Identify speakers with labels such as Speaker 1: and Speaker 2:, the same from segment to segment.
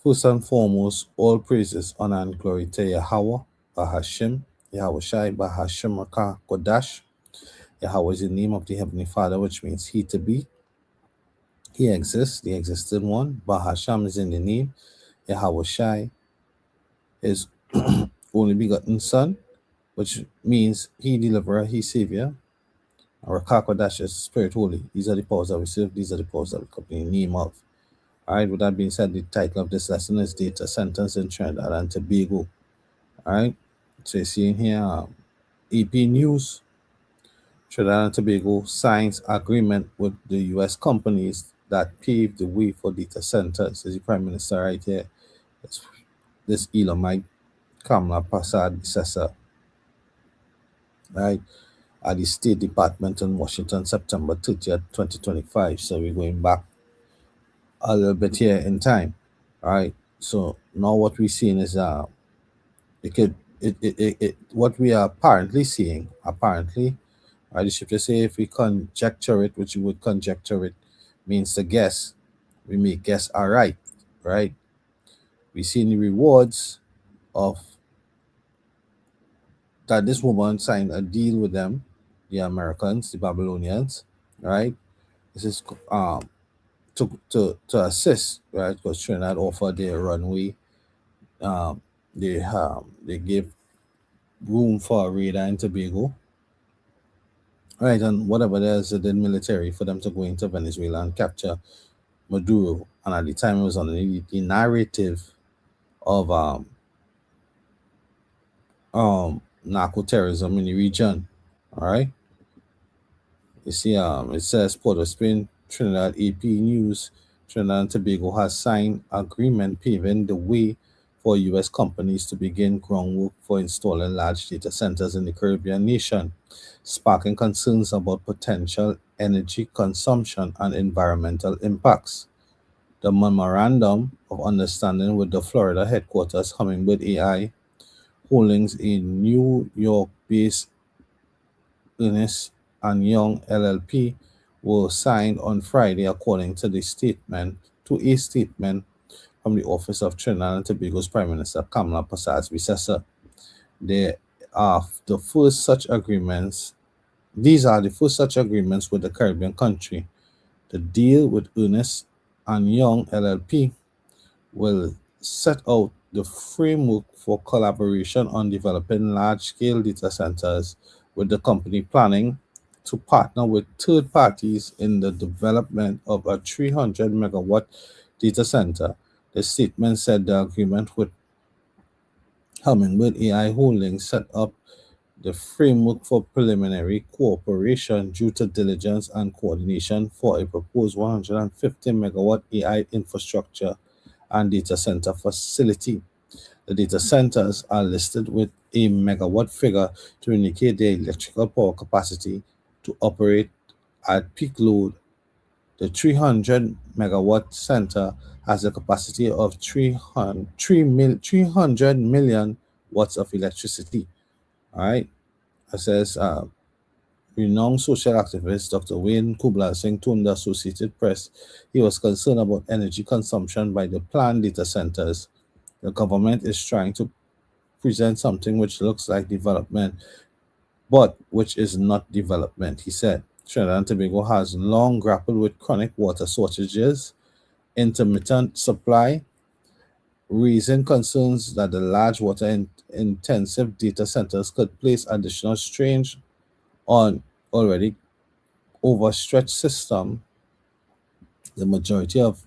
Speaker 1: First and foremost, all praises, honor, and glory to Yahweh, Bahashim, Yahweh Shai, Bahashim Rakah Kodash. Yahweh is the name of the Heavenly Father, which means He to be. He exists, the existing one. Bahasham is in the name. Yahweh Shai is only begotten Son, which means He deliverer, He Savior. Rakah Kodash is Spirit Holy. These are the powers that we serve, these are the powers that we come in the name of. Alright, with that being said, the title of this lesson is Data Centers in Trinidad and Tobago. Alright, so you see in here, EP News, Trinidad and Tobago signs agreement with the US companies that pave the way for data centers. Is the Prime Minister right here? This Elamite Kamala Prasad Sessa, right, at the State Department in Washington, September 30th, 2025. So we're going back a little bit here in time. All right. So now what we're seeing is what we are apparently seeing, right, you should just say if we conjecture it, which you would conjecture it, means to guess. We may guess right. We see the rewards of that this woman signed a deal with them, the Americans, the Babylonians, right? This is to assist, right? Because Trinidad offered their runway. They gave room for a radar in Tobago, right? And whatever there's the military for them to go into Venezuela and capture Maduro. And at the time, it was on the narrative of narco terrorism in the region. All right. You see, it says Port of Spain, Trinidad AP News, Trinidad and Tobago has signed agreement paving the way for U.S. companies to begin groundwork for installing large data centers in the Caribbean nation, sparking concerns about potential energy consumption and environmental impacts. The memorandum of understanding with the Florida headquarters Hummingbird AI Holdings, a New York-based Ernst and Young LLP, were signed on Friday, according to a statement from the office of Trinidad and Tobago's Prime Minister Kamala Prasad's successor. They are the first such agreements. These are the first such agreements with the Caribbean country. The deal with Ernst and Young LLP will set out the framework for collaboration on developing large-scale data centers, with the company planning to partner with third parties in the development of a 300 megawatt data center. The statement said the agreement with Hummingbird AI Holdings set up the framework for preliminary cooperation, due to diligence and coordination for a proposed 150 megawatt AI infrastructure and data center facility. The data centers are listed with a megawatt figure to indicate their electrical power capacity to operate at peak load. The 300 megawatt center has a capacity of 300 million watts of electricity. All right. It says renowned social activist Dr. Wayne Kubla Singh told the Associated Press he was concerned about energy consumption by the planned data centers. The government is trying to present something which looks like development, but which is not development, he said. Trinidad and Tobago has long grappled with chronic water shortages, intermittent supply, raising concerns that the large water-intensive data centers could place additional strain on already overstretched system. The majority of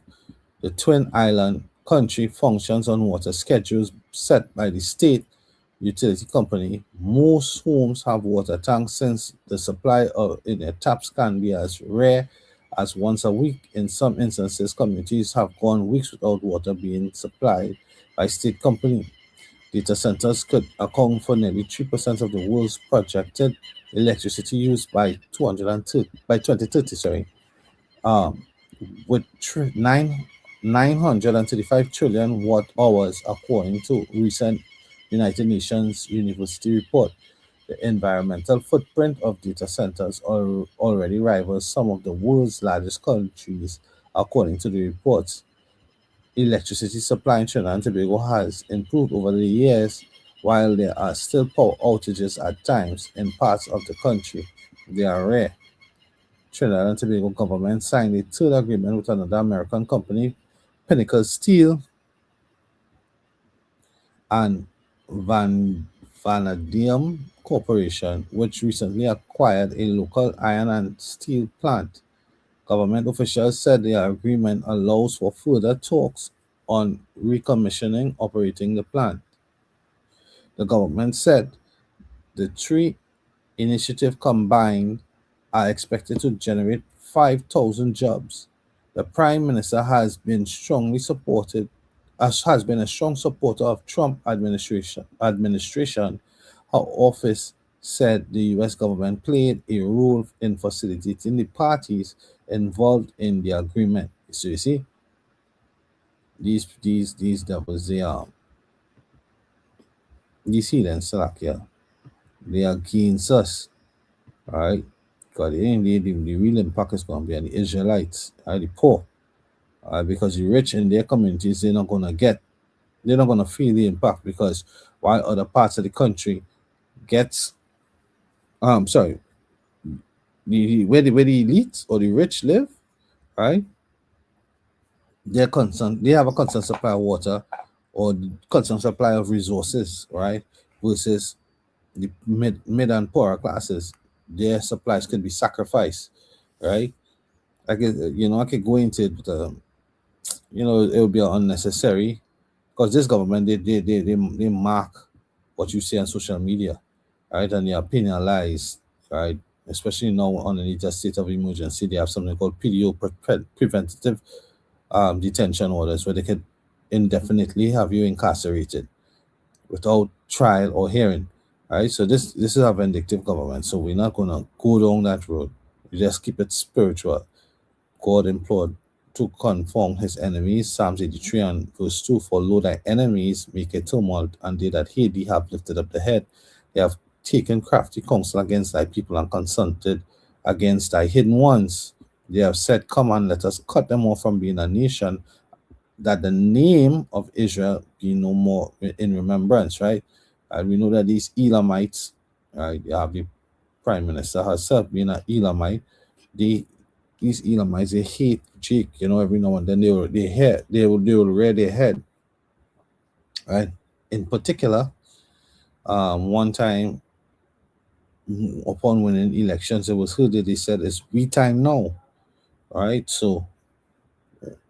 Speaker 1: the Twin Island country functions on water schedules set by the state utility company. Most homes have water tanks, since the supply in their taps can be as rare as once a week. In some instances, communities have gone weeks without water being supplied by state company. Data centers could account for nearly 3% of the world's projected electricity use by 2030. With 935 trillion watt hours, according to recent United Nations University report. The environmental footprint of data centers already rivals some of the world's largest countries, according to the reports. electricity supply in Trinidad and Tobago has improved over the years, while there are still power outages at times in parts of the country. They are rare. Trinidad and Tobago government signed a third agreement with another American company, Pinnacle Steel and Vanadium Corporation, which recently acquired a local iron and steel plant. Government officials said the agreement allows for further talks on recommissioning operating the plant. The government said the three initiatives combined are expected to generate 5,000 jobs. The Prime Minister has been a strong supporter of Trump administration. Her office said the US government played a role in facilitating the parties involved in the agreement. So you see, these devils, these heathens, Salakia, they are against us, right? Because the real impact is going to be on the Israelites, right? The poor, because the rich in their communities, they're not going to feel the impact, because while other parts of the country gets, sorry, where the elite or the rich live, right? They have a constant supply of water or constant supply of resources, right? Versus the mid and poorer classes, their supplies could be sacrificed, right? I could go into it, but it would be unnecessary, because this government, they mark what you see on social media, right, and their opinion lies, right? Especially now underneath the state of emergency, they have something called PDO, preventative detention orders, where they could indefinitely have you incarcerated without trial or hearing. Right? So this is a vindictive government. So we're not gonna go down that road. We just keep it spiritual. God implored to conform his enemies. Psalms 83 and verse 2, for lo thy enemies make a tumult, and they that hate thee have lifted up the head. They have taken crafty counsel against thy people, and consulted against thy hidden ones. They have said, come and let us cut them off from being a nation, that the name of Israel be no more in remembrance, right? And we know that these Elamites, right, you have the prime minister herself being an Elamite, these Elamites, they hate Jake, every now and then they will rear their head, right? In particular, one time, upon winning elections, it was heard that they said it's we time now, right? So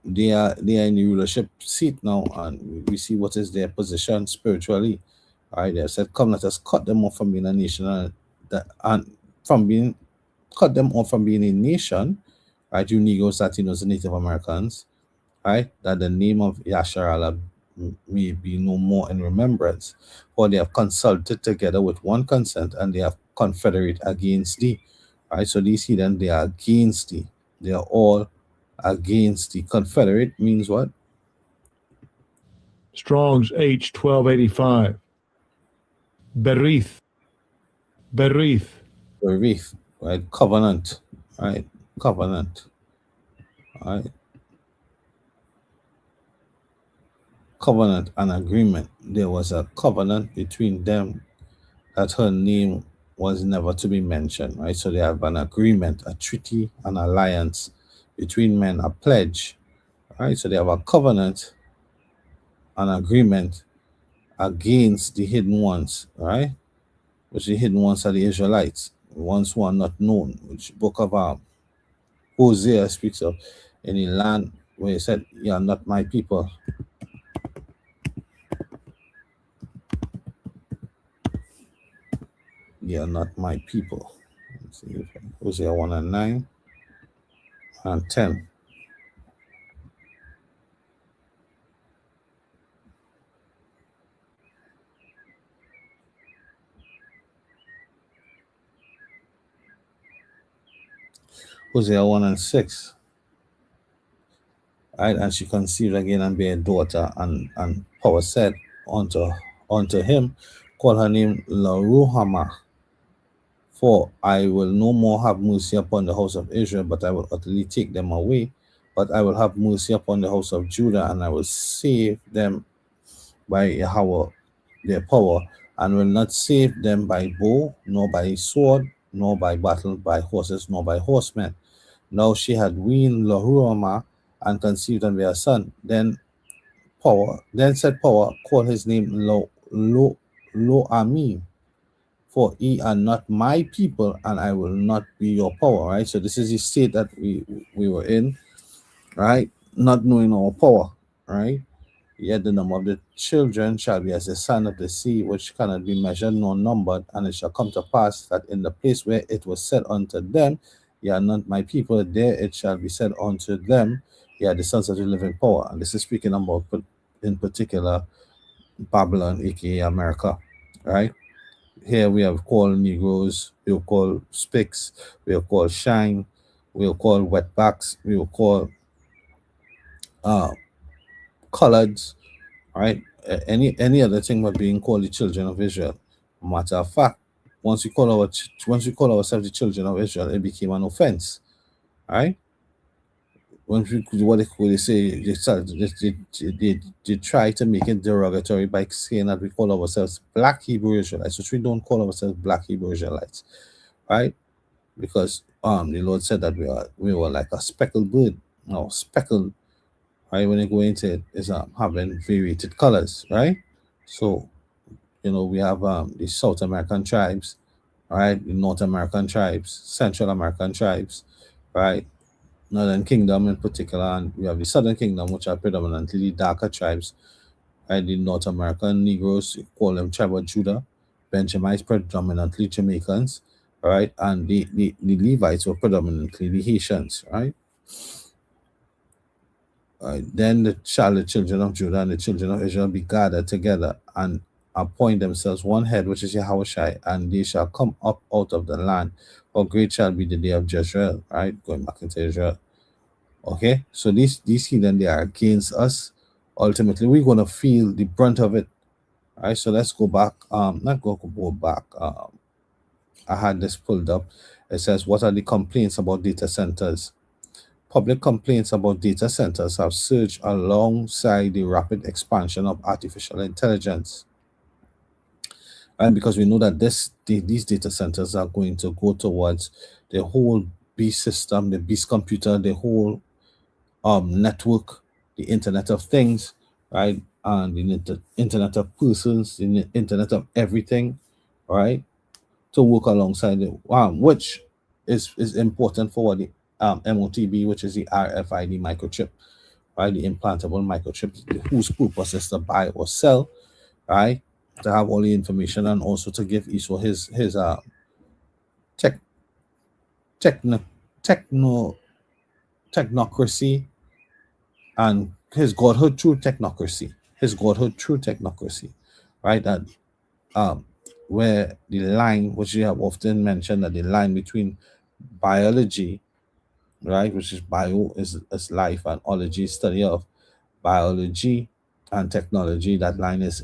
Speaker 1: they are in the rulership seat now, and we see what is their position spiritually. All right, they have said, "Come, let us cut them off from being a nation, and from being cut them off from being a nation." Right, you Negroes, Latinos, and Native Americans. Right, that the name of Yashar Allah may be no more in remembrance, for they have consulted together with one consent, and they have confederate against thee. Right, so these heathen, they are against thee. They are all against the Confederate means what?
Speaker 2: Strong's H 1285. Berith. Berith.
Speaker 1: Berith, right? Covenant, right? Covenant, right? Covenant and agreement. There was a covenant between them that her name was never to be mentioned, right? So they have an agreement, a treaty, an alliance between men, a pledge, right? So they have a covenant, an agreement against the hidden ones, right? Which the hidden ones are the Israelites, the ones who are not known, which book of Hosea speaks of, in the land where he said, you are not my people. You are not my people. Let's see, Hosea 1 and 9 and 10. Hosea 1 and 6. Right, and she conceived again and bare a daughter, and power said unto him, call her name Laruhamah, for I will no more have mercy upon the house of Israel, but I will utterly take them away. But I will have mercy upon the house of Judah, and I will save them by Yahweh their power, and will not save them by bow, nor by sword, nor by battle, by horses, nor by horsemen. Now she had weaned Lohuama and conceived and bare a son. Then said Power, call his name Lo Ami, for ye are not my people, and I will not be your power. Right. So this is the state that we were in, right? Not knowing our power, right? Yet the number of the children shall be as the sand of the sea, which cannot be measured nor numbered. And it shall come to pass that in the place where it was said unto them, ye are not my people, there it shall be said unto them, ye are the sons of the living power. And this is speaking about, in particular, Babylon, aka America, right? Here we have called Negroes, we'll call Spics, we'll call Shine, we'll call Wetbacks, we'll call uh, Coloreds, right? Any other thing but being called the children of Israel. Matter of fact, once we call ourselves the children of Israel, it became an offense, right? When we what they say, they try to make it derogatory by saying that we call ourselves Black Hebrew Israelites, which we don't call ourselves Black Hebrew Israelites, right? Because the Lord said that we were like a speckled bird. No, speckled, right? When you go into it, is having variated colors, right? So we have the South American tribes, right? The North American tribes, Central American tribes, right? Northern Kingdom in particular, and we have the Southern Kingdom, which are predominantly the darker tribes, right? The North American Negroes, you call them tribe of Judah. Benjamites, predominantly Jamaicans, right? And the Levites were predominantly the Haitians, right? Then the children of Judah and the children of Israel be gathered together and appoint themselves one head, which is Yahushai, and they shall come up out of the land. For great shall be the day of Jezreel, right? Going back into Israel. Okay, so these heathen, they are against us. Ultimately, we're gonna feel the brunt of it. All right, so let's go back. Not go back. I had this pulled up. It says, what are the complaints about data centers? Public complaints about data centers have surged alongside the rapid expansion of artificial intelligence. And because we know that these data centers are going to go towards the whole beast system, the beast computer, the whole network, the Internet of Things, right? And the Internet of Persons, the Internet of Everything, right? To work alongside it, which is important for the MOTB, which is the RFID microchip, right? The implantable microchip, whose purpose is to buy or sell, right? To have all the information and also to give Esau his tech techno techno technocracy and his godhood through technocracy, right? That um where the line, which you have often mentioned, that the line between biology, right, which is bio is life, and ology is study of biology and technology, that line is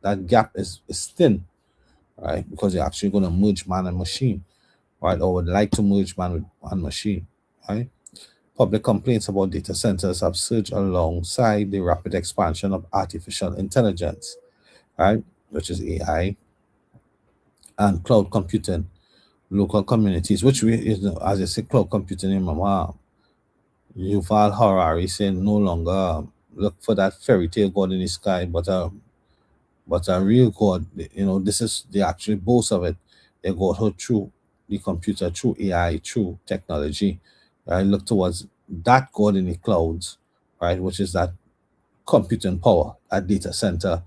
Speaker 1: that gap is thin, right? Because you're actually going to merge man and machine, right? Or would like to merge man with and machine, right? Public complaints about data centers have surged alongside the rapid expansion of artificial intelligence, right? Which is AI and cloud computing. Local communities, which as I say, cloud computing in Mama, Yuval Harari saying no longer look for that fairy tale god in the sky, but a real God. This is the actual boast of it. They got her through the computer, through AI, through technology. I look towards that God in the clouds, right, which is that computing power, that data center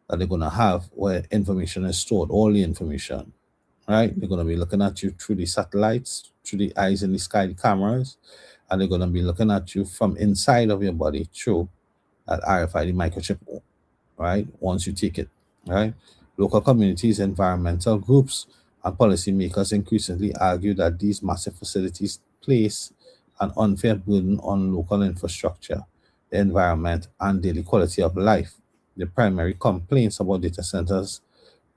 Speaker 1: that they're gonna have where information is stored, all the information, right? They're gonna be looking at you through the satellites, through the eyes in the sky, the cameras, and they're gonna be looking at you from inside of your body through that RFID microchip, right? Once you take it, right? Local communities, environmental groups, and policymakers increasingly argue that these massive facilities place an unfair burden on local infrastructure, the environment, and daily quality of life. The primary complaints about data centers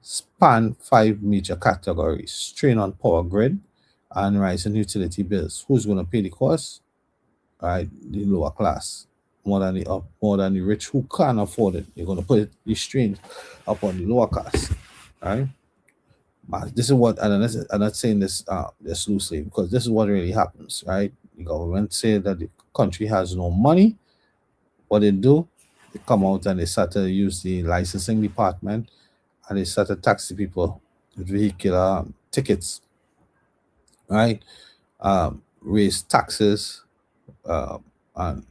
Speaker 1: span five major categories: strain on power grid and rising utility bills. Who's going to pay the cost? right? The lower class, more than the rich who can't afford it. You're going to put the strain upon the lower class, right? But this is what, and I'm not saying this loosely, because this is what really happens, right? The government say that the country has no money. What they do, they come out and they start to use the licensing department, and they start to tax the people with vehicular tickets, right? Raise taxes, uh, and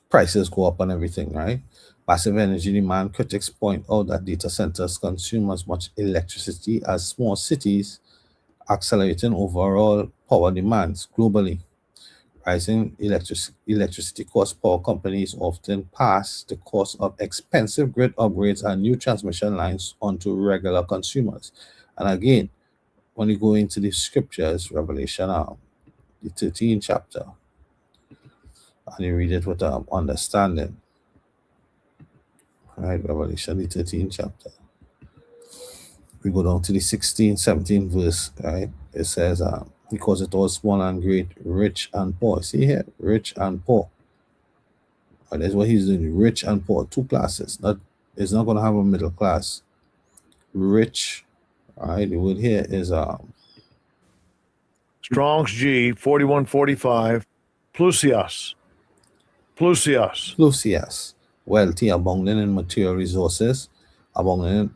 Speaker 1: prices go up and everything, right? Massive energy demand. Critics point out that data centers consume as much electricity as small cities, accelerating overall power demands globally. Rising electricity costs power companies often pass the cost of expensive grid upgrades and new transmission lines onto regular consumers. And again, when you go into the scriptures, Revelation, the 13th chapter, and you read it with understanding, right? Revelation, the 13th chapter. We go down to the 16th, 17th verse, right? It says, because it was small and great, rich and poor. See here, rich and poor. And that's what he's doing, rich and poor, two classes. It's not going to have a middle class. Rich, all right? The word here is
Speaker 2: Strong's G 4145. Plusias. Plusias.
Speaker 1: Plusias, wealthy, abounding in material resources, abounding,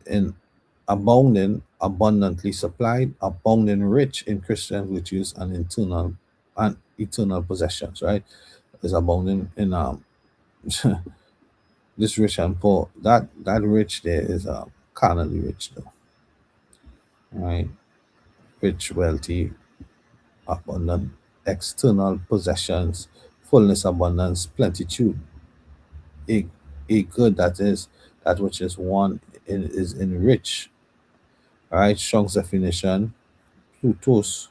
Speaker 1: abundantly supplied, abounding rich in Christian virtues and eternal possessions, right? Is abounding in this rich and poor. That rich there is carnally rich though. Right? Rich, wealthy, abundant, external possessions, fullness, abundance, plenitude. A good that is that which is one is enriched. All right, Strong's definition, Plutus,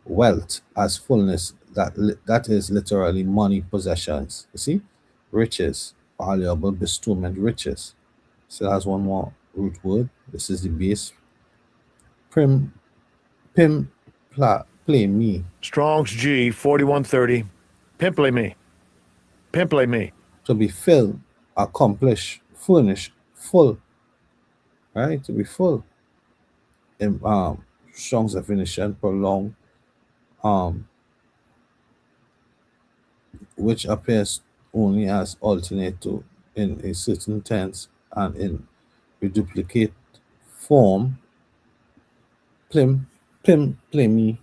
Speaker 1: wealth as fullness, that is literally money, possessions. You see, riches, valuable bestowment, riches. Still has one more root word. This is the base. Prim, pim, play me.
Speaker 2: Strong's G 4130. Pimpley me. Pimpley me.
Speaker 1: To be filled, accomplished, furnished, full. Right? To be full. In Strong's definition, prolonged, um, which appears only as alternate to in a certain tense and in reduplicate form. Plim, plimi,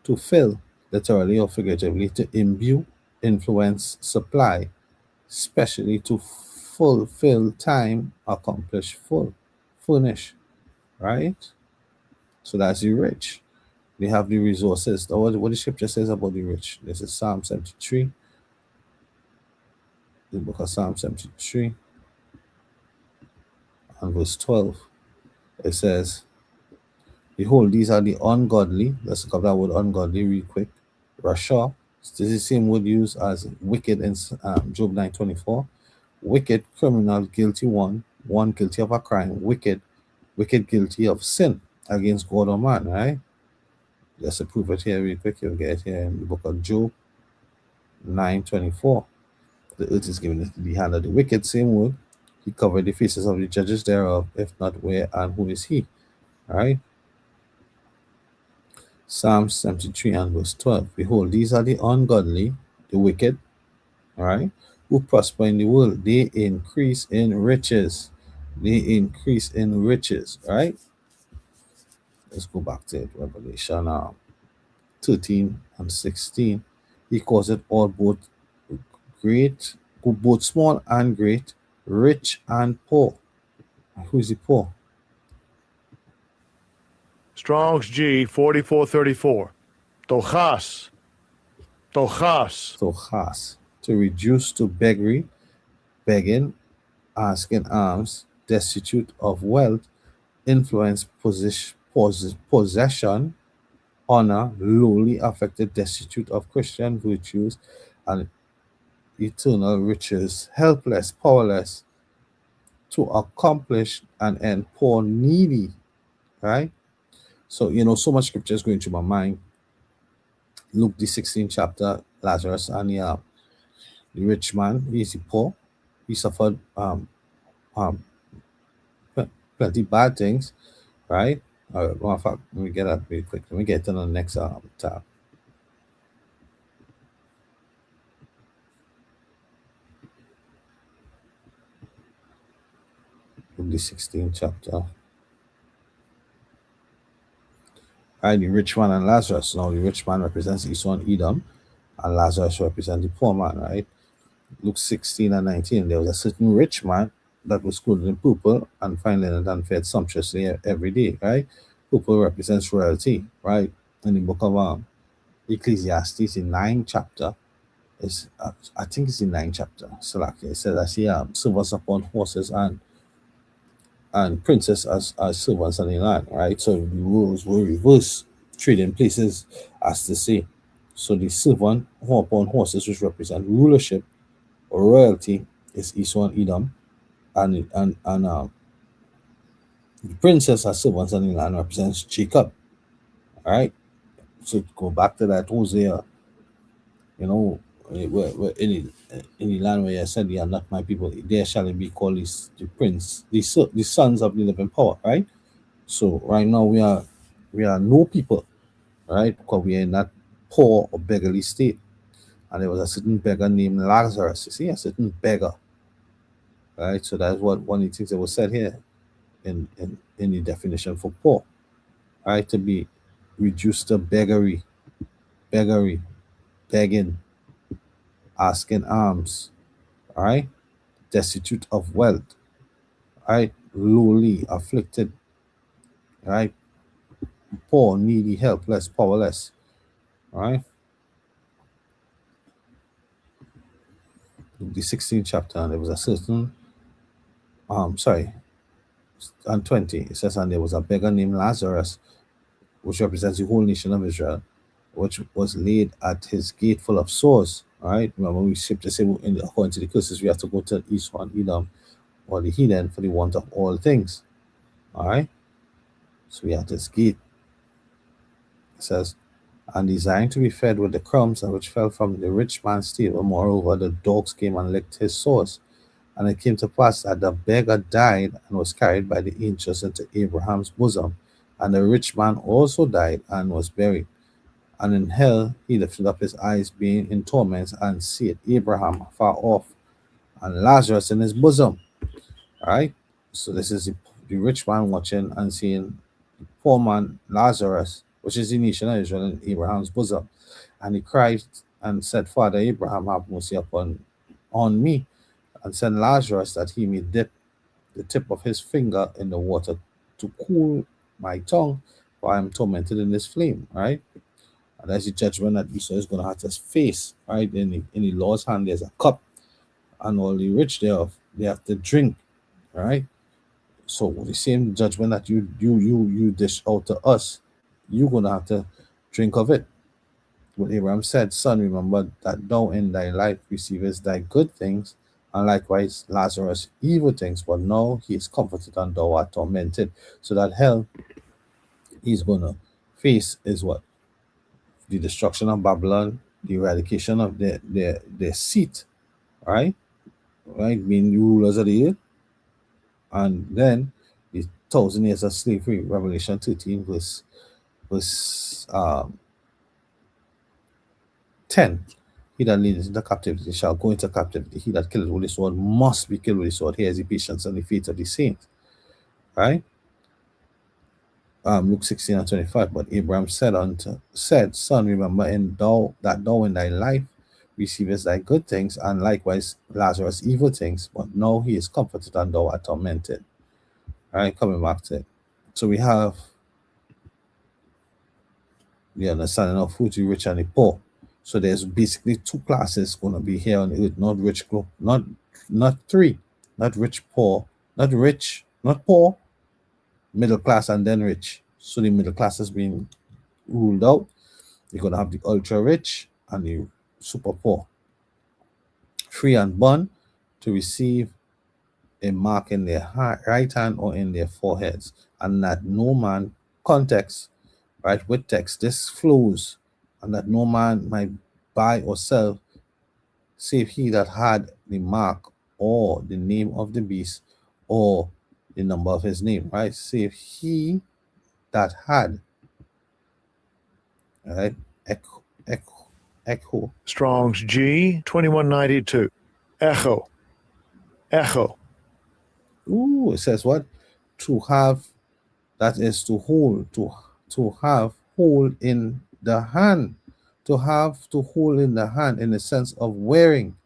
Speaker 1: to fill, literally or figuratively, to imbue, influence, supply, especially to fulfill time, accomplish, furnish, right? So that's the rich. They have the resources. What the scripture says about the rich. This is Psalm 73. The book of Psalm 73 and verse 12. It says, behold, these are the ungodly. Let's look up that word ungodly real quick. Rasha. This is the same word used as wicked in Job 9:24. Wicked, criminal, guilty one guilty of a crime, wicked guilty of sin against God or man, right? Let's prove it here real quick. You'll get it here in the book of Job 9:24. The earth is given into the hand of the wicked, same word. He covered the faces of the judges thereof, if not where and who is he? All right. Psalm 73 and verse 12. Behold, these are the ungodly, the wicked, all right, who prosper in the world. They increase in riches. They increase in riches, right? Let's go back to it. Revelation 13 and 16. He calls it all both great, both small and great, rich and poor. Who is the poor?
Speaker 2: Strong's G 4434. Tochas. Tochas.
Speaker 1: Tochas. To reduce to beggary, begging, asking alms, destitute of wealth, influence, possession, honor, lowly, affected, destitute of Christian virtues, and eternal riches, helpless, powerless, to accomplish and end poor, needy, right? So, so much scripture is going through my mind. Luke, the 16th chapter, Lazarus and The rich man, he's the poor. He suffered um, plenty bad things, right? Matter of fact, let me get that really quick. Let me get to the next tab. In the 16th chapter. Right, the rich man and Lazarus. Now, the rich man represents Esau and Edom, and Lazarus represents the poor man, right? Luke 16 and 19. There was a certain rich man that was clothed in purple and fine linen and fed sumptuously every day, right? Purple represents royalty, right? In the book of Ecclesiastes, in 9th chapter, is I think it's the 9th chapter. So like it says, I see servants upon horses and princes as servants on the land, right? So the rules were reversed, trading places, as to say. So the servant who upon horses, which represent rulership or royalty, is Esau and Edom, and the princess as servants on the land represents Jacob, all right? So go back to that Hosea, you know, where in the land where I said, "They are not my people; there shall it be called the prince, the sons of the living power," right? So right now we are no people, right? Because we are in that poor or beggarly state. And there was a certain beggar named Lazarus. You see, a certain beggar, right? So that's what one of the things that was said here in the definition for poor, right? To be reduced to beggary, begging, asking alms, right? Destitute of wealth, right? Lowly, afflicted, right? Poor, needy, helpless, powerless, right? The 16th chapter, and there was a certain, sorry, and 20, it says, and there was a beggar named Lazarus, which represents the whole nation of Israel, which was laid at his gate full of sores. All right. Remember, we scripture say according to the curses, we have to go to Esau and Edom or the heathen for the want of all things. All right. So we at his gate. It says, and designed to be fed with the crumbs which fell from the rich man's table. Moreover, the dogs came and licked his sores. And it came to pass that the beggar died and was carried by the angels into Abraham's bosom. And the rich man also died and was buried. And in hell he lifted up his eyes, being in torments, and seeth Abraham far off, and Lazarus in his bosom. Right? So this is the rich man watching and seeing the poor man Lazarus, which is the nation of Israel, in Abraham's bosom. And he cried and said, Father Abraham, have mercy on me, and send Lazarus that he may dip the tip of his finger in the water to cool my tongue, for I am tormented in this flame. Right? And that's the judgment that Esau is going to have to face, right? In the Lord's hand, there's a cup, and all the rich thereof, they have to drink, right? So the same judgment that you dish out to us, you're going to have to drink of it. What Abraham said, son, remember that thou in thy life receivest thy good things, and likewise Lazarus evil things, but now he is comforted and thou art tormented. So that hell he's going to face is what? The destruction of Babylon, the eradication of their seat, right? Right, being the rulers of the earth, and then the 1,000 years of slavery. Revelation 13, verse 10. He that leadeth into captivity shall go into captivity. He that killeth with the sword must be killed with the sword. Here is the patience and the faith of the saints, right? Luke 16 and 25. But Abraham said, Son, remember thou in thy life receivest thy good things, and likewise Lazarus evil things, but now he is comforted and thou art tormented. All right, coming back to it. So we have the understanding of who's the rich and the poor. So there's basically two classes going to be here on the earth, not rich, not three, not rich, poor, not rich, not poor, middle class, and then rich. So the middle class is being ruled out. You're going to have the ultra rich and the super poor, free and bond to receive a mark in their right hand or in their foreheads, and that no man, context, right, with text, this flows, and that no man might buy or sell save he that had the mark or the name of the beast or the number of his name, right? Save he that had, right? Echo, echo, echo.
Speaker 2: Strong's G 2192. Echo. Echo.
Speaker 1: Ooh, it says what? To have, that is to hold, to have, hold in the hand. To have, to hold in the hand in the sense of wearing,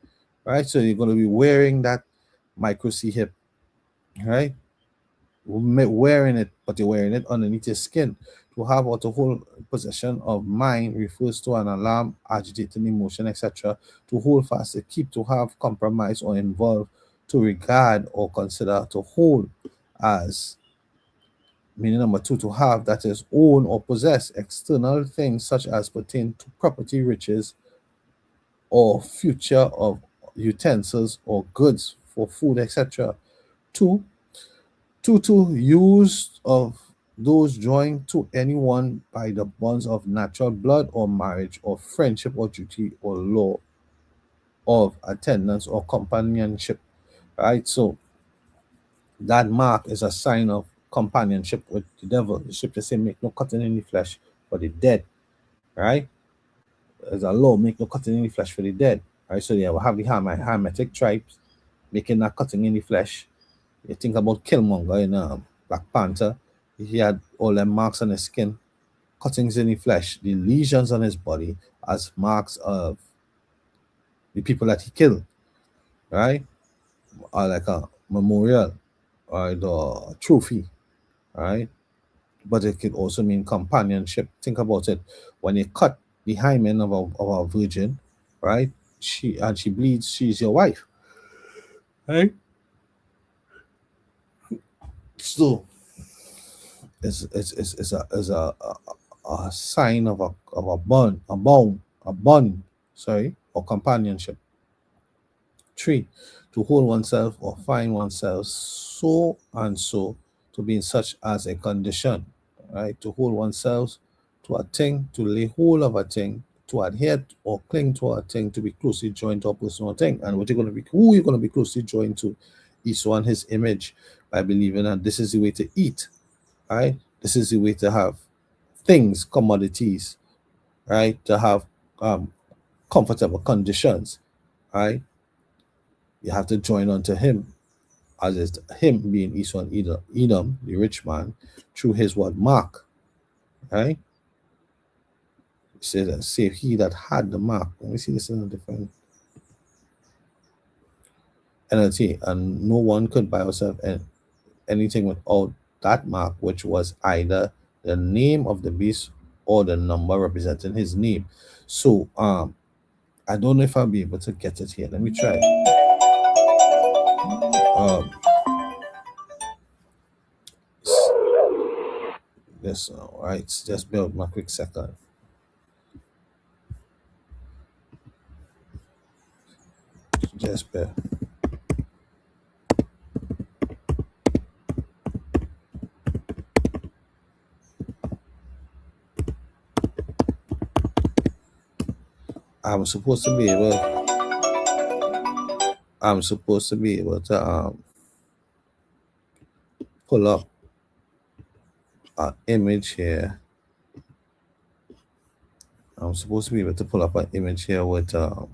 Speaker 1: right? So you're going to be wearing that micro C hip, right? Wearing it, but you're wearing it underneath your skin. To have or to hold possession of mind refers to an alarm, agitating emotion, etc. To hold fast, to keep, to have, compromise, or involve, to regard or consider, to hold as. Meaning number two, to have, that is, own or possess external things such as pertain to property, riches, or future of utensils or goods for food, etc. Two, to use of those joined to anyone by the bonds of natural blood or marriage or friendship or duty or law of attendance or companionship, right? So that mark is a sign of companionship with the devil. The scripture say, make no cutting in the flesh for the dead, right? There's a law, make no cutting in the flesh for the dead, right? So yeah, we have the Hamitic tribes making that cutting in the flesh. You think about Killmonger in Black Panther. He had all them marks on his skin, cuttings in the flesh, the lesions on his body as marks of the people that he killed, right? Or like a memorial or the trophy, right? But it could also mean companionship. Think about it. When you cut the hymen of a virgin, right? She bleeds, she's your wife, right? So it's a sign of a bond, sorry, or companionship. Three, to hold oneself or find oneself so and so, to be in such as a condition, right? To hold oneself to a thing, to lay hold of a thing, to adhere or cling to a thing, to be closely joined to a person or thing. And who you're going to be closely joined to, each one his image, by believing that this is the way to eat, right? This is the way to have things, commodities, right? To have um, comfortable conditions, right? You have to join unto him, as is him being Esau and Edom, the rich man, through his what mark, right? It says that save he that had the mark. Let me see this in a different NLT. And no one could buy or sell anything without that mark, which was either the name of the beast or the number representing his name. So I don't know if I'll be able to get it here. Let me try. Um this all right. Just build my quick second. Just bear. I'm supposed to be able I'm supposed to be able to pull up an image here. I'm supposed to be able to pull up an image here with the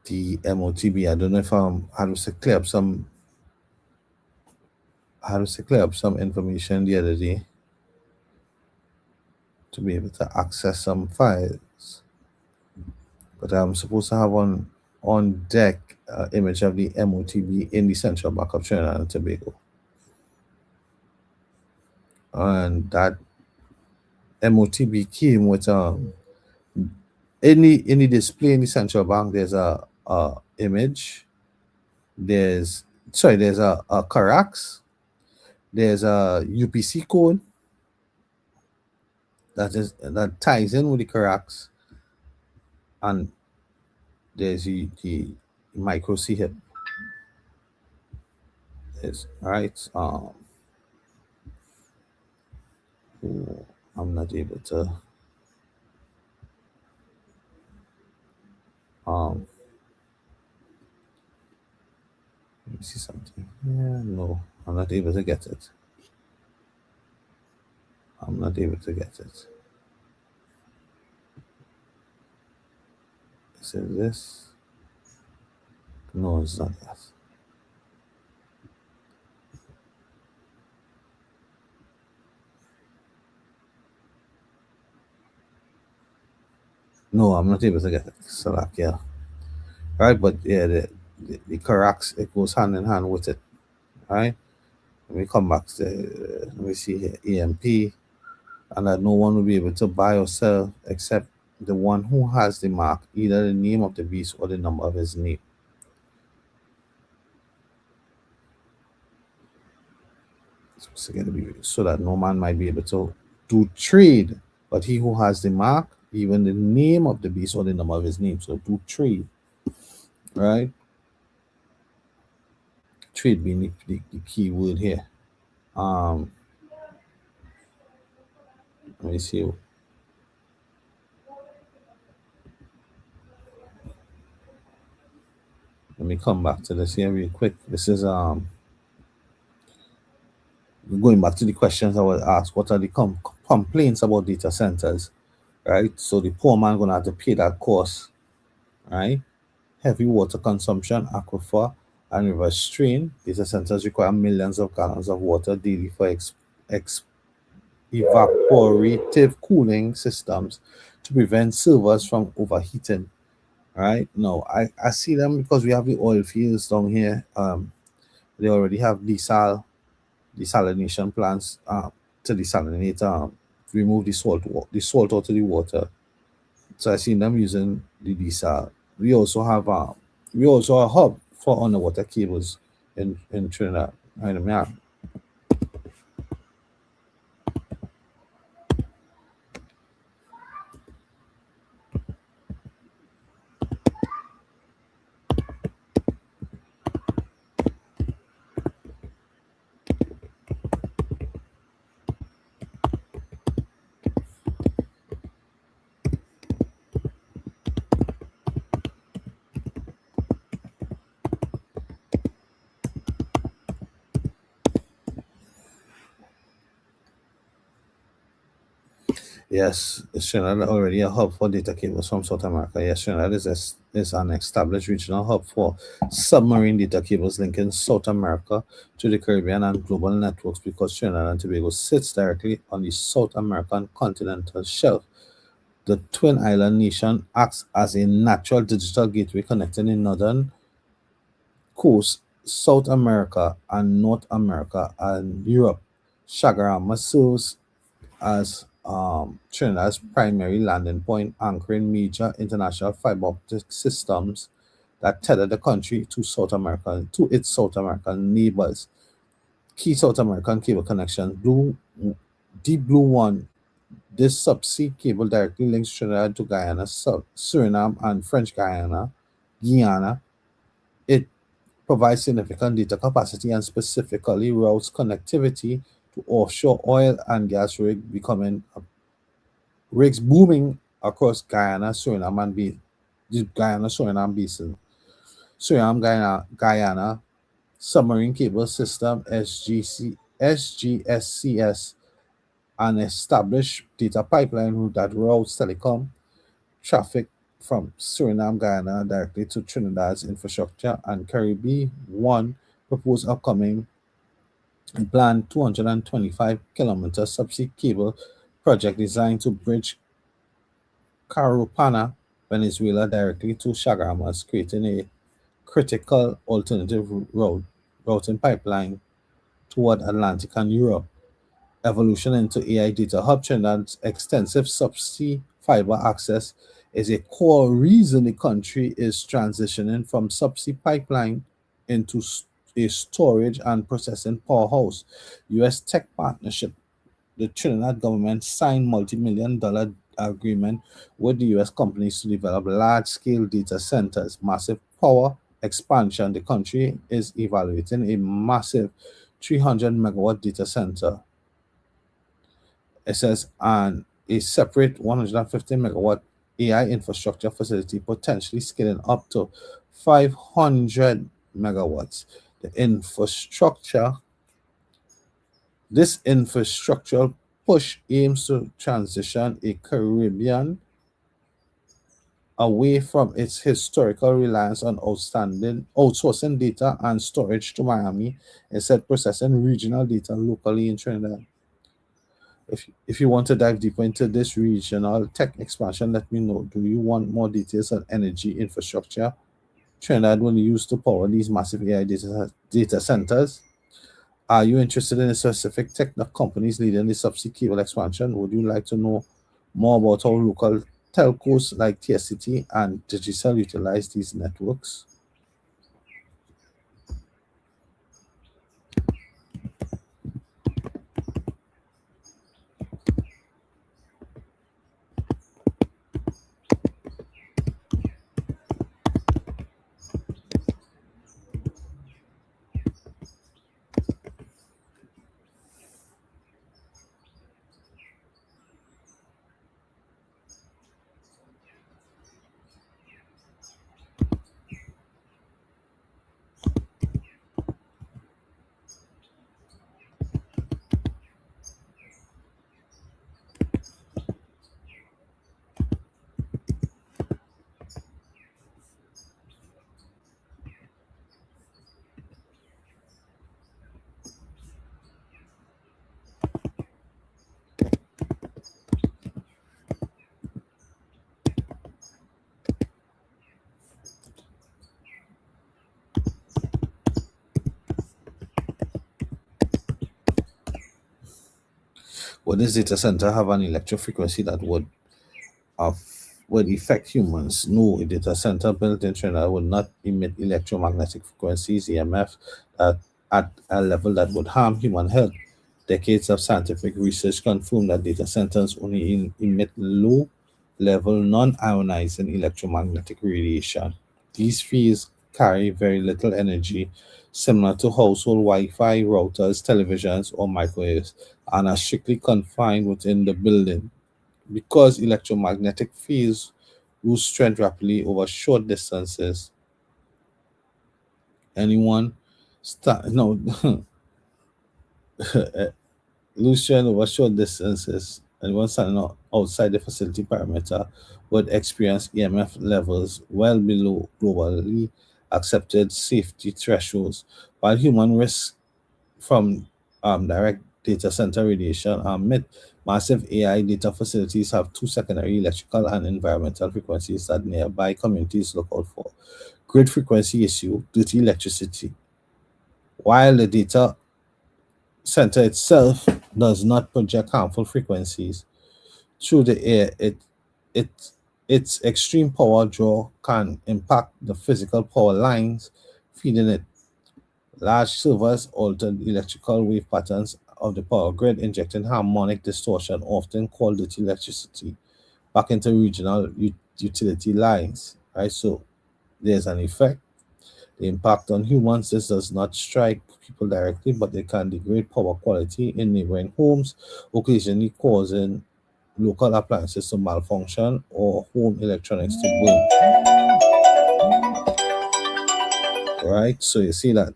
Speaker 1: MOTB. I don't know if how to clear up some information the other day to be able to access some files. But I'm supposed to have on deck image of the MOTB in the Central Bank of Trinidad and Tobago. And that MOTB came with any display in the Central Bank. There's a image. There's a Carax. There's a UPC code that ties in with the Carax, and there's the micro C hip. Is right. I'm not able to. me see something. Yeah, no, I'm not able to get it. I'm not able to get it. Is it this? No, it's not that. No, I'm not able to get it. Slovakia. Right, but yeah, the Carax, it goes hand in hand with it. Right? Let me come back to, let me see here, EMP, and that no one will be able to buy or sell except the one who has the mark, either the name of the beast or the number of his name. So, so that no man might be able to trade, but he who has the mark, even the name of the beast or the number of his name, so to trade, right? Trade being the key word here. Um, let me see. Let me come back to this here real quick. This is going back to the questions I was asked. What are the complaints about data centers, right? So the poor man gonna have to pay that cost, right? Heavy water consumption, aquifer, and river strain. Data centers require millions of gallons of water daily for evaporative cooling systems to prevent servers from overheating. Right? No, I see them because we have the oil fields down here. They already have desalination plants to desalinate, remove the salt out of the water. So I seen them using the desal. We also have we also a hub for underwater cables in Trinidad. Right, yeah. Yes, Trinidad already a hub for data cables from South America. Yes, Trinidad is an established regional hub for submarine data cables linking South America to the Caribbean and global networks because Trinidad and Tobago sits directly on the South American continental shelf. The twin island nation acts as a natural digital gateway connecting the northern coast, South America, and North America and Europe. Chagarama serves as Trinidad's primary landing point, anchoring major international fiber optic systems that tether the country to its South American neighbors. Key South American cable connections: Deep Blue One. This subsea cable directly links Trinidad to Guyana, Suriname, and French Guyana. It provides significant data capacity and specifically routes connectivity to offshore oil and gas rigs booming across the Guyana Suriname basin. Guyana submarine cable system SGSCS, an established data pipeline route that routes telecom traffic from Suriname, Guyana directly to Trinidad's infrastructure, and Caribbean One proposed upcoming and planned 225-kilometer subsea cable project designed to bridge Carupana, Venezuela directly to Chaguaramas, creating a critical alternative routing pipeline toward Atlantic and Europe. Evolution into AI data hub. Trinidad's extensive subsea fiber access is a core reason the country is transitioning from subsea pipeline into a storage and processing powerhouse. U.S. tech partnership. The Trinidad government signed multi-million dollar agreement with the U.S. companies to develop large-scale data centers, massive power expansion. The country is evaluating a massive 300 megawatt data center. It says, and a separate 150 megawatt AI infrastructure facility, potentially scaling up to 500 megawatts. The infrastructure, this infrastructural push aims to transition a Caribbean away from its historical reliance on outsourcing data and storage to Miami, instead processing regional data locally in Trinidad. If you want to dive deeper into this regional tech expansion, let me know. Do you want more details on energy infrastructure Trinidad will use to power these massive AI data centers? Are you interested in a specific tech companies leading the subsea cable expansion? Would you like to know more about how local telcos like TSCT and Digicel utilize these networks? Would this data center have an electric frequency that of would affect humans? No, a data center built in Trinidad would not emit electromagnetic frequencies (EMF) at, at a level that would harm human health. Decades of scientific research confirm that data centers only emit low level non ionizing electromagnetic radiation. These fields carry very little energy, similar to household Wi Fi, routers, televisions, or microwaves, and are strictly confined within the building. Because electromagnetic fields lose strength rapidly over short distances, anyone no lose strength over short distances, anyone standing outside the facility perimeter would experience EMF levels well below globally accepted safety thresholds, while human risk from direct data center radiation myth. Massive AI data facilities have two secondary electrical and environmental frequencies that nearby communities look out for. Grid frequency issue, dirty electricity. While the data center itself does not project harmful frequencies through the air, it its extreme power draw can impact the physical power lines feeding it. Large servers altered electrical wave patterns of the power grid, injecting harmonic distortion, often called dirty electricity, back into regional utility lines. Right, so there's an effect. The impact on humans, this does not strike people directly, but it can degrade power quality in neighboring homes, occasionally causing local appliances to malfunction or home electronics to burn. Right, so you see that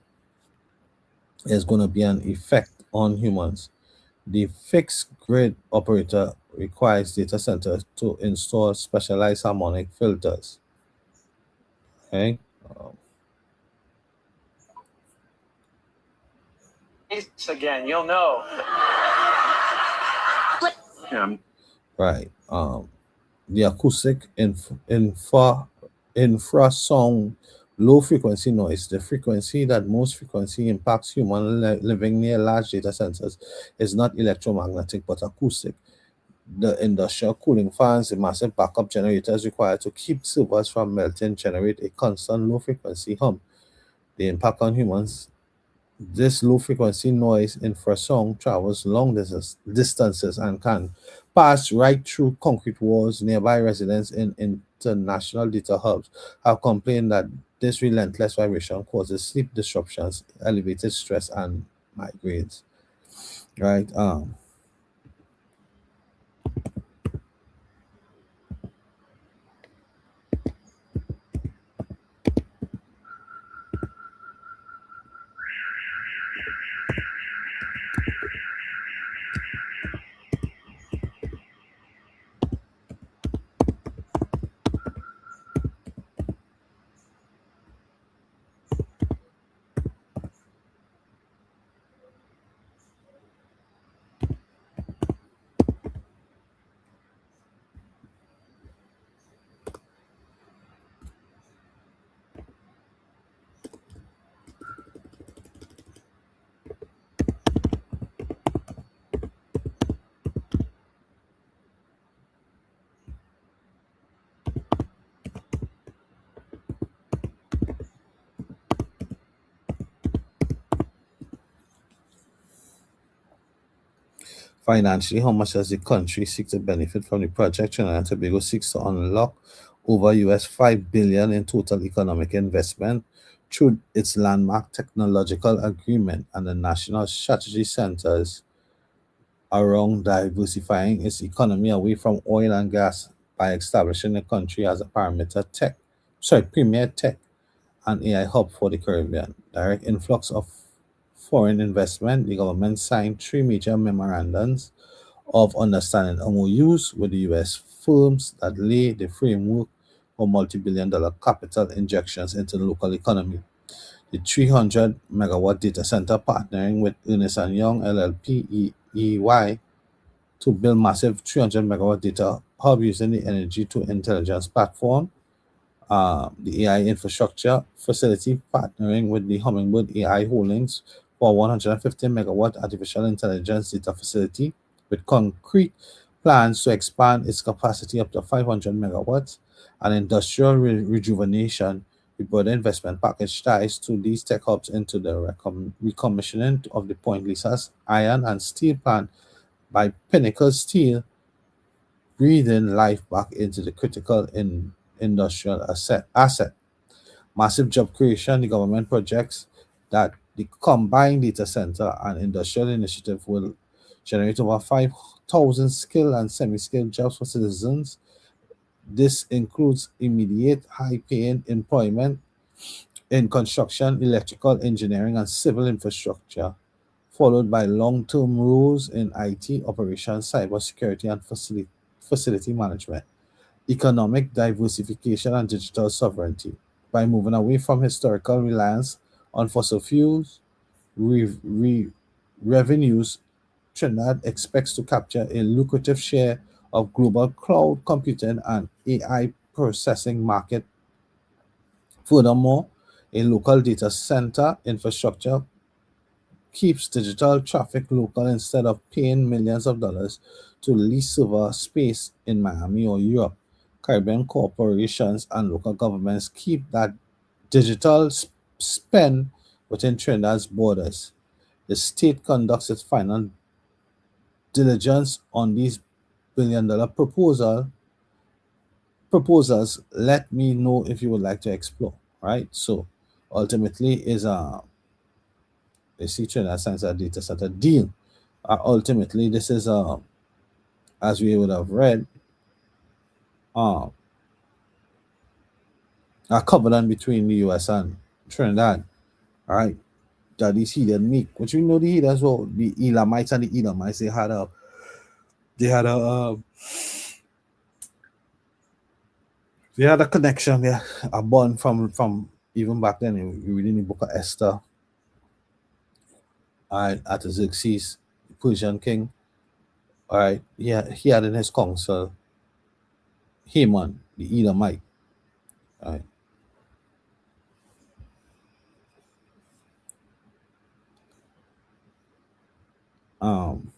Speaker 1: there's going to be an effect on humans. The fixed grid operator requires data centers to install specialized harmonic filters. Okay. Um,
Speaker 3: Again, you'll know. Yeah.
Speaker 1: right. The acoustic infrasound low frequency noise, the frequency that most frequency impacts human living near large data centers, is not electromagnetic but acoustic. The industrial cooling fans, the massive backup generators required to keep servers from melting generate a constant low frequency hum. The impact on humans, this low frequency noise infrasound travels long distances and can pass right through concrete walls. Nearby residents in international data hubs have complained that this relentless vibration causes sleep disruptions, elevated stress, and migraines. Right? Financially, how much does the country seek to benefit from the project? Trinidad and Tobago seeks to unlock over US 5 billion in total economic investment through its landmark technological agreement and the national strategy centers around diversifying its economy away from oil and gas by establishing the country as a premier tech and AI hub for the Caribbean. Direct influx of foreign investment. The government signed three major memorandums of understanding MOUs with the US firms that lay the framework for multi-billion-dollar capital injections into the local economy. The 300 megawatt data center partnering with Ernst and Young LLP EY to build massive 300 megawatt data hub using the energy to intelligence platform. The AI infrastructure facility partnering with the Hummingbird AI Holdings for 150 megawatt artificial intelligence data facility with concrete plans to expand its capacity up to 500 megawatts. And industrial rejuvenation, the broader investment package ties to these tech hubs into the recommissioning of the Point Lisa's iron and steel plant by Pinnacle Steel, breathing life back into the critical industrial asset. Massive job creation, the government projects that the combined data center and industrial initiative will generate over 5,000 skilled and semi-skilled jobs for citizens. This includes immediate high-paying employment in construction, electrical engineering, and civil infrastructure, followed by long-term roles in IT operations, cybersecurity, and facility management. Economic diversification and digital sovereignty. By moving away from historical reliance on fossil fuels, revenues, Trinidad expects to capture a lucrative share of global cloud computing and AI processing market. Furthermore, a local data center infrastructure keeps digital traffic local instead of paying millions of dollars to lease server space in Miami or Europe. Caribbean corporations and local governments keep that digital spend within Trinidad's borders. The state conducts its final diligence on these billion-dollar proposals. Let me know if you would like to explore. Right. So ultimately is a Trinidad Science and Data Center deal. Ultimately, this is as we would have read, uh, a covenant between the US and Trinidad. All right, that these heathen make. Which we know the heathen as well. The Elamites and the Edomites, they had a connection there, a bond from even back then. You read in the book of Esther. All right, Artaxerxes, the Persian king. All right, yeah, he had in his council Haman, the Edomite. All right. Um,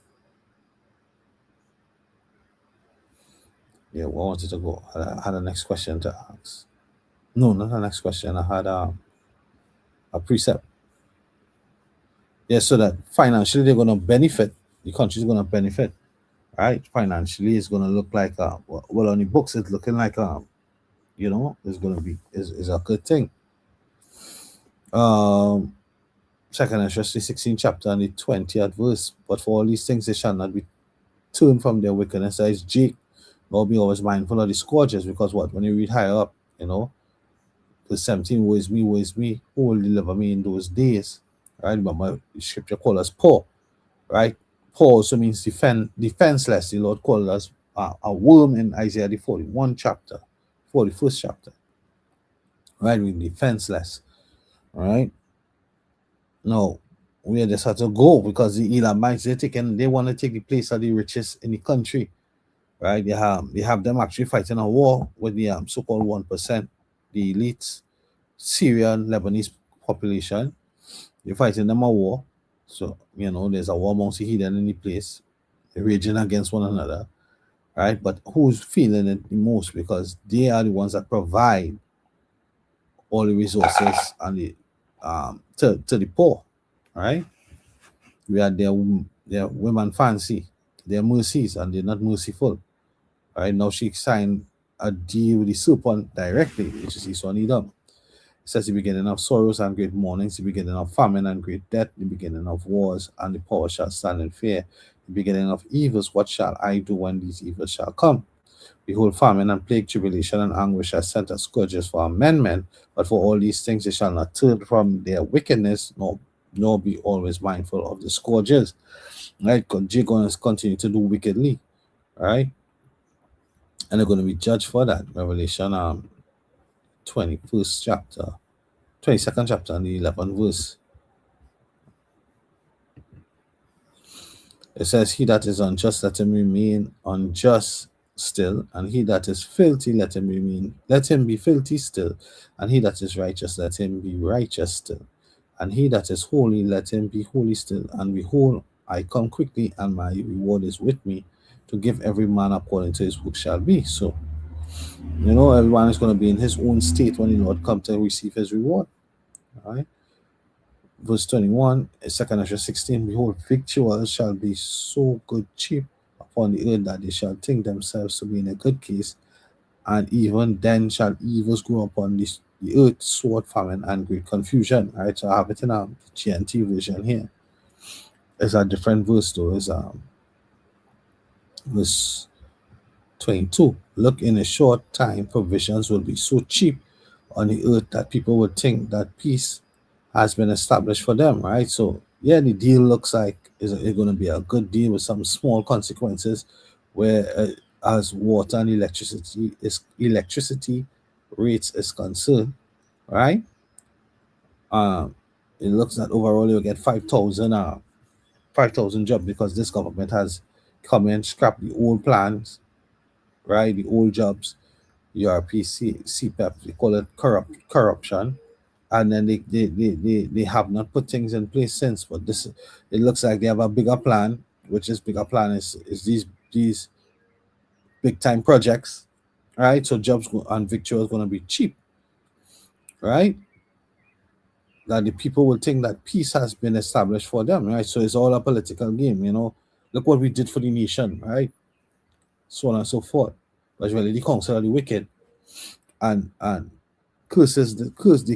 Speaker 1: yeah, where I wanted to go. I had a next question to ask. No, not a next question. I had a precept. Yeah, so that financially they're going to benefit. The country's going to benefit, right? Financially, it's going to look like well on the books, it's looking like it's going to be is a good thing. Second Esdras, the 16th chapter and the 20th verse. But for all these things, they shall not be turned from their wickedness. That is Jake. Nor be always mindful of the scourges, because what? When you read higher up, verse 17, woe is me, who will deliver me in those days? Right? Remember, the scripture called us poor, right? Poor also means defenseless. The Lord called us a worm in Isaiah the 41st chapter. Right? We're defenseless. Right? No, we just have to go because the Elamites, they want to take the place of the richest in the country. Right? They have them actually fighting a war with the so-called 1%, the elites, Syrian, Lebanese population. They're fighting them a war. So, there's a war amongst the heathen in the place. They're raging against one another. Right? But who's feeling it the most? Because they are the ones that provide all the resources and the to the poor. Right? We are their women fancy. They're mercies and they're not merciful. Right now, she signed a deal with the serpent directly, which is Esau and Edom. It says the beginning of sorrows and great mournings, the beginning of famine and great death, the beginning of wars, and the power shall stand in fear. The beginning of evils, what shall I do when these evils shall come? Behold, famine and plague, tribulation and anguish are sent as scourges for amendment, but for all these things they shall not turn from their wickedness, nor be always mindful of the scourges. Right? Because they're going to continue to do wickedly, right? And they're going to be judged for that. Revelation 21st chapter, 22nd chapter, and the 11th verse. It says, he that is unjust, let him remain unjust still, and he that is filthy, let him be filthy still, and he that is righteous, let him be righteous still, and he that is holy, let him be holy still. And behold, I come quickly, and my reward is with me, to give every man according to his work shall be. So, everyone is going to be in his own state when the Lord comes to receive his reward. All right. Verse 21, 2nd Ezra 16, behold, victuals shall be so good cheap upon the earth that they shall think themselves to be in a good case, and even then shall evils grow upon the earth, sword, famine, and great confusion. All right, so I have it in a GNT version here. It's a different verse though. It's verse 22. Look, in a short time, provisions will be so cheap on the earth that people would think that peace has been established for them, right? So, yeah, the deal looks like it's going to be a good deal with some small consequences, where as water and electricity rates is concerned, right? It looks that overall you'll get 5,000 jobs, because this government has come in, scrap the old plans, right? The old jobs, URPC, CPEP, they call it corruption, and then they have not put things in place since. But this, it looks like they have a bigger plan, which is bigger plan is these big time projects, right? So jobs and victory is going to be cheap, right? That the people will think that peace has been established for them, right? So it's all a political game, Look what we did for the nation, right? So on and so forth. But really, the counsel of the wicked, and the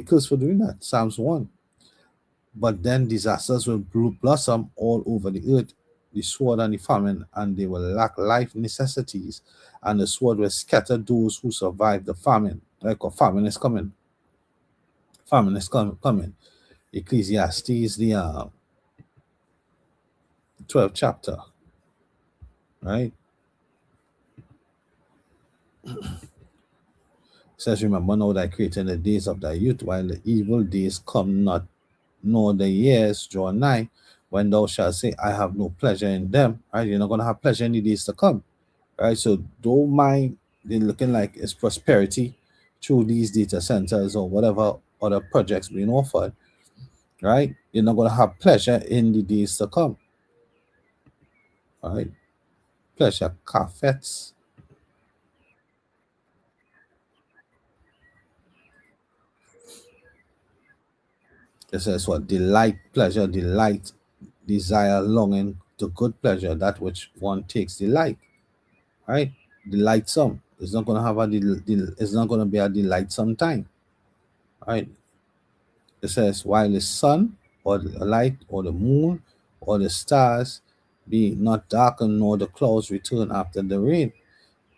Speaker 1: curse for doing that. Psalms 1. But then disasters will blossom all over the earth, the sword and the famine, and they will lack life necessities, and the sword will scatter those who survive the famine. Like a famine is coming. Famine is coming. Ecclesiastes, the 12th chapter, right? It says, remember now that I created in the days of thy youth, while the evil days come not, nor the years draw nigh, when thou shalt say, I have no pleasure in them. Right? You're not going to have pleasure in the days to come. Right? So don't mind they're looking like it's prosperity through these data centers or whatever other projects being offered. Right? You're not going to have pleasure in the days to come. Right? Pleasure carpets. It says what? Delight, pleasure, delight, desire, longing to good pleasure, that which one takes delight. Right? Delightsome. It's not going to have it's not going to be a delightsome time. Right? It says, while the sun or the light or the moon or the stars be not darkened, nor the clouds return after the rain,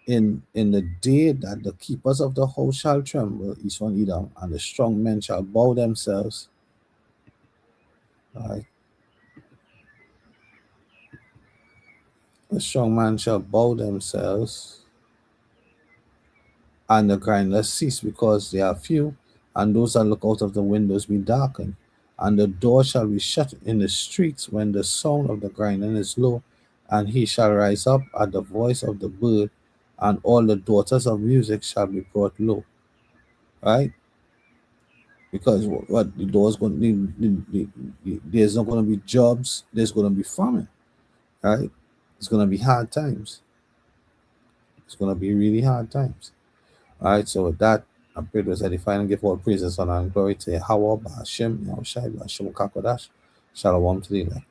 Speaker 1: in the day that the keepers of the house shall tremble, Esau and Edom, and the strong men shall bow themselves. Right? The strong man shall bow themselves, and the grinders cease, because they are few, and those that look out of the windows be darkened. And the door shall be shut in the streets when the sound of the grinding is low, and he shall rise up at the voice of the bird, and all the daughters of music shall be brought low. Right? Because what the door's going there's not going to be jobs, there's going to be famine. Right? It's going to be hard times. It's going to be really hard times. All right, so with that, I pray to edify and give all praises, honor, and glory to Yahweh, Ba'ashem, Yahushai, Ba'ashem, Kakodash. Shalom to the elect.